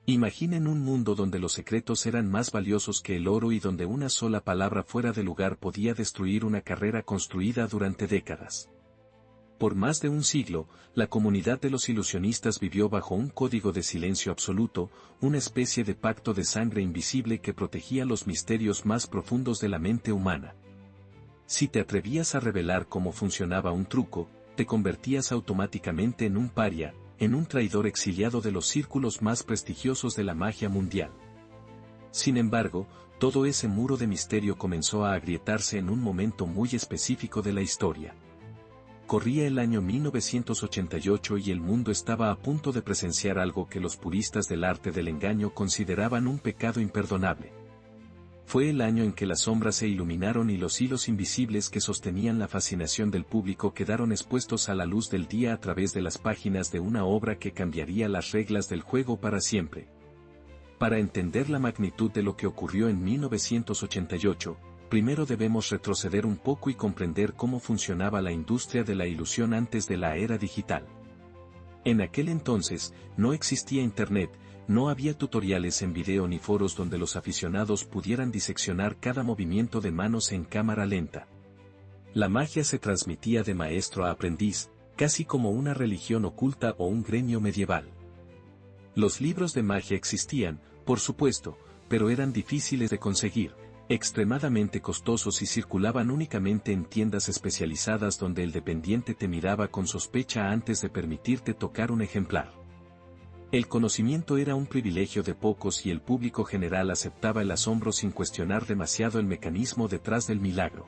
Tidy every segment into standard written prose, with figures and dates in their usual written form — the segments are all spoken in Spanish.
Imaginen un mundo donde los secretos eran más valiosos que el oro y donde una sola palabra fuera de lugar podía destruir una carrera construida durante décadas. Por más de un siglo, la comunidad de los ilusionistas vivió bajo un código de silencio absoluto, una especie de pacto de sangre invisible que protegía los misterios más profundos de la mente humana. Si te atrevías a revelar cómo funcionaba un truco, te convertías automáticamente en un paria, en un traidor exiliado de los círculos más prestigiosos de la magia mundial. Sin embargo, todo ese muro de misterio comenzó a agrietarse en un momento muy específico de la historia. Corría el año 1988 y el mundo estaba a punto de presenciar algo que los puristas del arte del engaño consideraban un pecado imperdonable. Fue el año en que las sombras se iluminaron y los hilos invisibles que sostenían la fascinación del público quedaron expuestos a la luz del día a través de las páginas de una obra que cambiaría las reglas del juego para siempre. Para entender la magnitud de lo que ocurrió en 1988, primero debemos retroceder un poco y comprender cómo funcionaba la industria de la ilusión antes de la era digital. En aquel entonces, no existía Internet, no había tutoriales en video ni foros donde los aficionados pudieran diseccionar cada movimiento de manos en cámara lenta. La magia se transmitía de maestro a aprendiz, casi como una religión oculta o un gremio medieval. Los libros de magia existían, por supuesto, pero eran difíciles de conseguir, extremadamente costosos y circulaban únicamente en tiendas especializadas donde el dependiente te miraba con sospecha antes de permitirte tocar un ejemplar. El conocimiento era un privilegio de pocos y el público general aceptaba el asombro sin cuestionar demasiado el mecanismo detrás del milagro.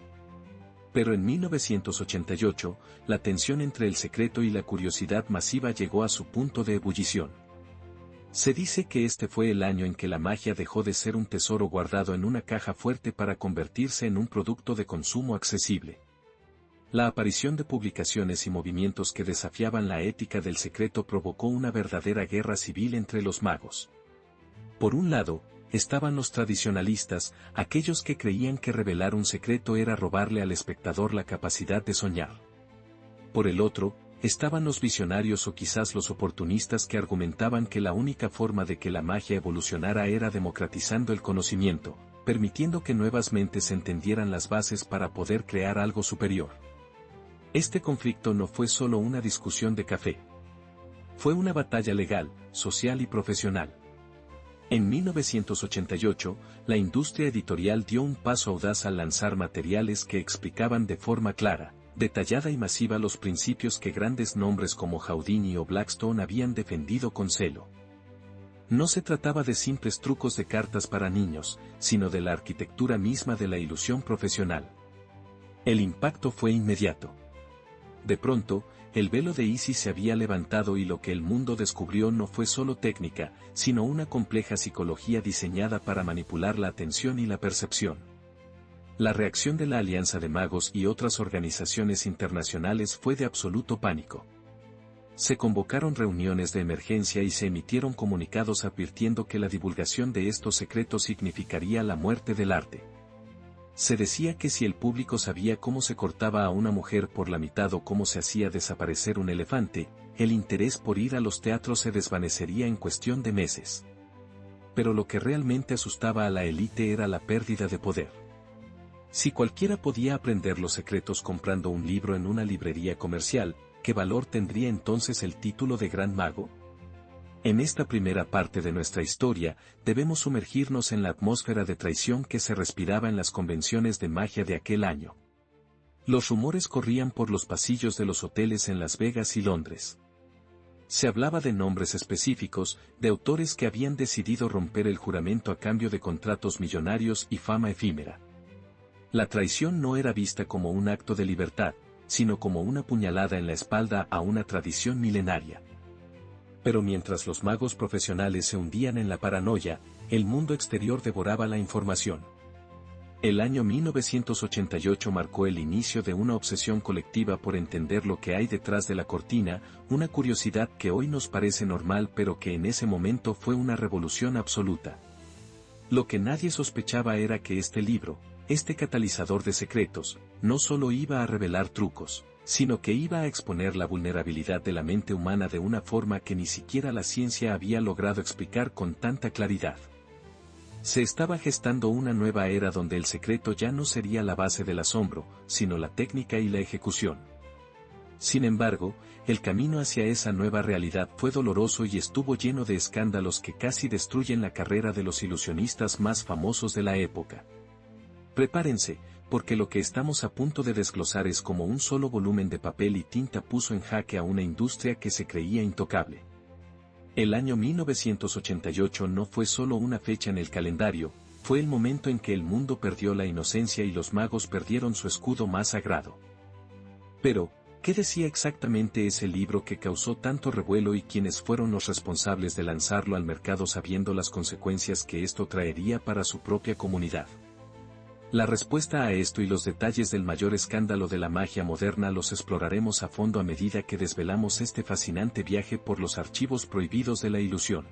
Pero en 1988, la tensión entre el secreto y la curiosidad masiva llegó a su punto de ebullición. Se dice que este fue el año en que la magia dejó de ser un tesoro guardado en una caja fuerte para convertirse en un producto de consumo accesible. La aparición de publicaciones y movimientos que desafiaban la ética del secreto provocó una verdadera guerra civil entre los magos. Por un lado, estaban los tradicionalistas, aquellos que creían que revelar un secreto era robarle al espectador la capacidad de soñar. Por el otro, estaban los visionarios o quizás los oportunistas que argumentaban que la única forma de que la magia evolucionara era democratizando el conocimiento, permitiendo que nuevas mentes entendieran las bases para poder crear algo superior. Este conflicto no fue solo una discusión de café. Fue una batalla legal, social y profesional. En 1988, la industria editorial dio un paso audaz al lanzar materiales que explicaban de forma clara, detallada y masiva los principios que grandes nombres como Houdini o Blackstone habían defendido con celo. No se trataba de simples trucos de cartas para niños, sino de la arquitectura misma de la ilusión profesional. El impacto fue inmediato. De pronto, el velo de Isis se había levantado y lo que el mundo descubrió no fue solo técnica, sino una compleja psicología diseñada para manipular la atención y la percepción. La reacción de la Alianza de Magos y otras organizaciones internacionales fue de absoluto pánico. Se convocaron reuniones de emergencia y se emitieron comunicados advirtiendo que la divulgación de estos secretos significaría la muerte del arte. Se decía que si el público sabía cómo se cortaba a una mujer por la mitad o cómo se hacía desaparecer un elefante, el interés por ir a los teatros se desvanecería en cuestión de meses. Pero lo que realmente asustaba a la élite era la pérdida de poder. Si cualquiera podía aprender los secretos comprando un libro en una librería comercial, ¿qué valor tendría entonces el título de gran mago? En esta primera parte de nuestra historia, debemos sumergirnos en la atmósfera de traición que se respiraba en las convenciones de magia de aquel año. Los rumores corrían por los pasillos de los hoteles en Las Vegas y Londres. Se hablaba de nombres específicos, de autores que habían decidido romper el juramento a cambio de contratos millonarios y fama efímera. La traición no era vista como un acto de libertad, sino como una puñalada en la espalda a una tradición milenaria. Pero mientras los magos profesionales se hundían en la paranoia, el mundo exterior devoraba la información. El año 1988 marcó el inicio de una obsesión colectiva por entender lo que hay detrás de la cortina, una curiosidad que hoy nos parece normal pero que en ese momento fue una revolución absoluta. Lo que nadie sospechaba era que este libro, este catalizador de secretos, no solo iba a revelar trucos, sino que iba a exponer la vulnerabilidad de la mente humana de una forma que ni siquiera la ciencia había logrado explicar con tanta claridad. Se estaba gestando una nueva era donde el secreto ya no sería la base del asombro, sino la técnica y la ejecución. Sin embargo, el camino hacia esa nueva realidad fue doloroso y estuvo lleno de escándalos que casi destruyen la carrera de los ilusionistas más famosos de la época. Prepárense, porque lo que estamos a punto de desglosar es como un solo volumen de papel y tinta puso en jaque a una industria que se creía intocable. El año 1988 no fue solo una fecha en el calendario, fue el momento en que el mundo perdió la inocencia y los magos perdieron su escudo más sagrado. Pero, ¿qué decía exactamente ese libro que causó tanto revuelo y quiénes fueron los responsables de lanzarlo al mercado sabiendo las consecuencias que esto traería para su propia comunidad? La respuesta a esto y los detalles del mayor escándalo de la magia moderna los exploraremos a fondo a medida que desvelamos este fascinante viaje por los archivos prohibidos de la ilusión.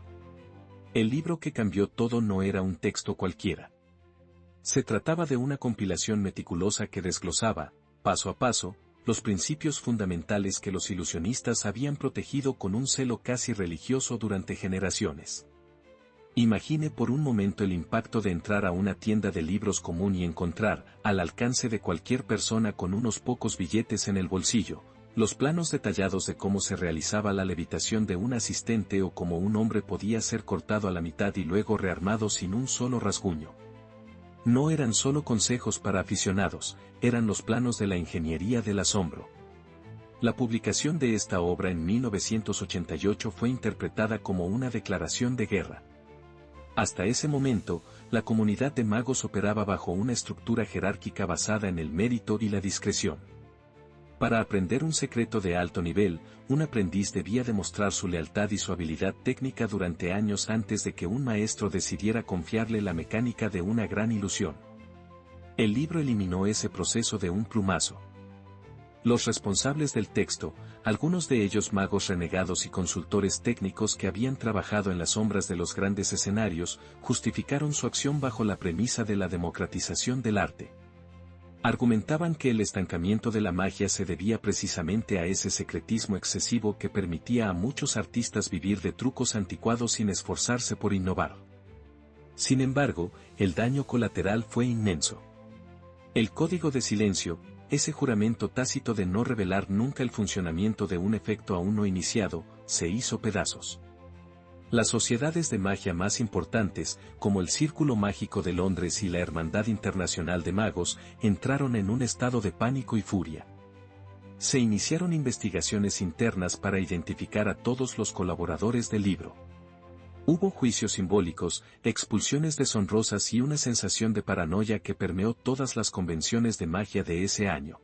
El libro que cambió todo no era un texto cualquiera. Se trataba de una compilación meticulosa que desglosaba, paso a paso, los principios fundamentales que los ilusionistas habían protegido con un celo casi religioso durante generaciones. Imagine por un momento el impacto de entrar a una tienda de libros común y encontrar, al alcance de cualquier persona con unos pocos billetes en el bolsillo, los planos detallados de cómo se realizaba la levitación de un asistente o cómo un hombre podía ser cortado a la mitad y luego rearmado sin un solo rasguño. No eran solo consejos para aficionados, eran los planos de la ingeniería del asombro. La publicación de esta obra en 1988 fue interpretada como una declaración de guerra. Hasta ese momento, la comunidad de magos operaba bajo una estructura jerárquica basada en el mérito y la discreción. Para aprender un secreto de alto nivel, un aprendiz debía demostrar su lealtad y su habilidad técnica durante años antes de que un maestro decidiera confiarle la mecánica de una gran ilusión. El libro eliminó ese proceso de un plumazo. Los responsables del texto, algunos de ellos magos renegados y consultores técnicos que habían trabajado en las sombras de los grandes escenarios, justificaron su acción bajo la premisa de la democratización del arte. Argumentaban que el estancamiento de la magia se debía precisamente a ese secretismo excesivo que permitía a muchos artistas vivir de trucos anticuados sin esforzarse por innovar. Sin embargo, el daño colateral fue inmenso. El código de silencio, ese juramento tácito de no revelar nunca el funcionamiento de un efecto aún no iniciado, se hizo pedazos. Las sociedades de magia más importantes, como el Círculo Mágico de Londres y la Hermandad Internacional de Magos, entraron en un estado de pánico y furia. Se iniciaron investigaciones internas para identificar a todos los colaboradores del libro. Hubo juicios simbólicos, expulsiones deshonrosas y una sensación de paranoia que permeó todas las convenciones de magia de ese año.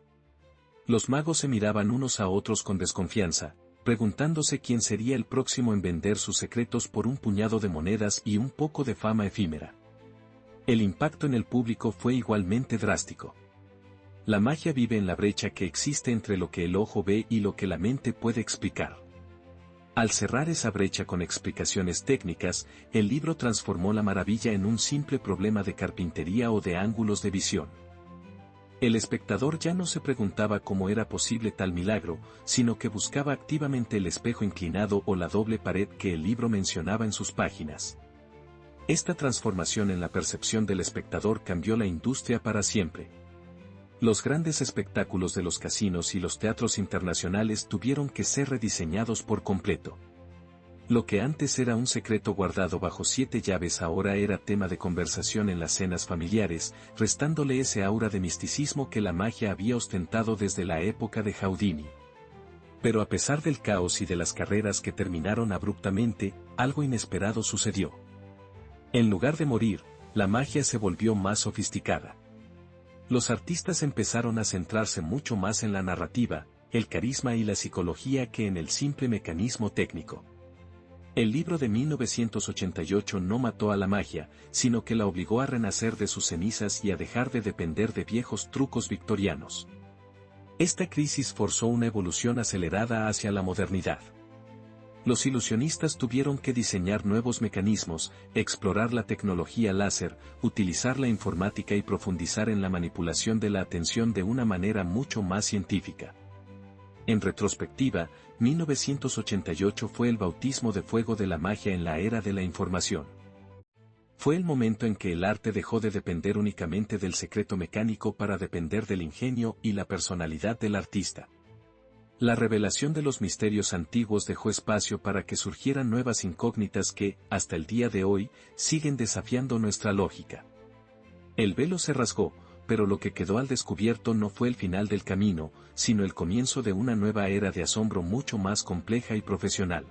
Los magos se miraban unos a otros con desconfianza, preguntándose quién sería el próximo en vender sus secretos por un puñado de monedas y un poco de fama efímera. El impacto en el público fue igualmente drástico. La magia vive en la brecha que existe entre lo que el ojo ve y lo que la mente puede explicar. Al cerrar esa brecha con explicaciones técnicas, el libro transformó la maravilla en un simple problema de carpintería o de ángulos de visión. El espectador ya no se preguntaba cómo era posible tal milagro, sino que buscaba activamente el espejo inclinado o la doble pared que el libro mencionaba en sus páginas. Esta transformación en la percepción del espectador cambió la industria para siempre. Los grandes espectáculos de los casinos y los teatros internacionales tuvieron que ser rediseñados por completo. Lo que antes era un secreto guardado bajo 7 llaves ahora era tema de conversación en las cenas familiares, restándole ese aura de misticismo que la magia había ostentado desde la época de Houdini. Pero a pesar del caos y de las carreras que terminaron abruptamente, algo inesperado sucedió. En lugar de morir, la magia se volvió más sofisticada. Los artistas empezaron a centrarse mucho más en la narrativa, el carisma y la psicología que en el simple mecanismo técnico. El libro de 1988 no mató a la magia, sino que la obligó a renacer de sus cenizas y a dejar de depender de viejos trucos victorianos. Esta crisis forzó una evolución acelerada hacia la modernidad. Los ilusionistas tuvieron que diseñar nuevos mecanismos, explorar la tecnología láser, utilizar la informática y profundizar en la manipulación de la atención de una manera mucho más científica. En retrospectiva, 1988 fue el bautismo de fuego de la magia en la era de la información. Fue el momento en que el arte dejó de depender únicamente del secreto mecánico para depender del ingenio y la personalidad del artista. La revelación de los misterios antiguos dejó espacio para que surgieran nuevas incógnitas que, hasta el día de hoy, siguen desafiando nuestra lógica. El velo se rasgó, pero lo que quedó al descubierto no fue el final del camino, sino el comienzo de una nueva era de asombro mucho más compleja y profesional.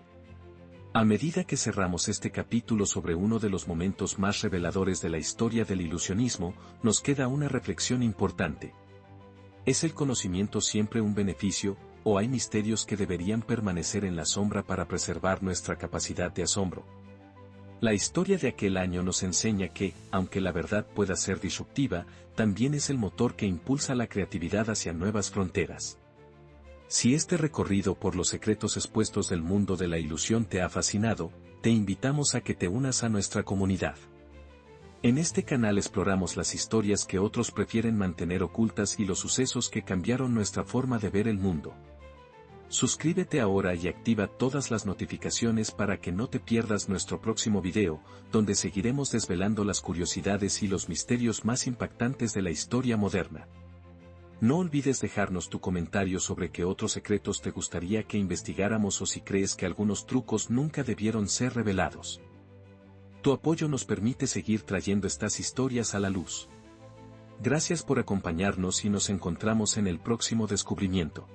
A medida que cerramos este capítulo sobre uno de los momentos más reveladores de la historia del ilusionismo, nos queda una reflexión importante. ¿Es el conocimiento siempre un beneficio, o hay misterios que deberían permanecer en la sombra para preservar nuestra capacidad de asombro? La historia de aquel año nos enseña que, aunque la verdad pueda ser disruptiva, también es el motor que impulsa la creatividad hacia nuevas fronteras. Si este recorrido por los secretos expuestos del mundo de la ilusión te ha fascinado, te invitamos a que te unas a nuestra comunidad. En este canal exploramos las historias que otros prefieren mantener ocultas y los sucesos que cambiaron nuestra forma de ver el mundo. Suscríbete ahora y activa todas las notificaciones para que no te pierdas nuestro próximo video, donde seguiremos desvelando las curiosidades y los misterios más impactantes de la historia moderna. No olvides dejarnos tu comentario sobre qué otros secretos te gustaría que investigáramos o si crees que algunos trucos nunca debieron ser revelados. Tu apoyo nos permite seguir trayendo estas historias a la luz. Gracias por acompañarnos y nos encontramos en el próximo descubrimiento.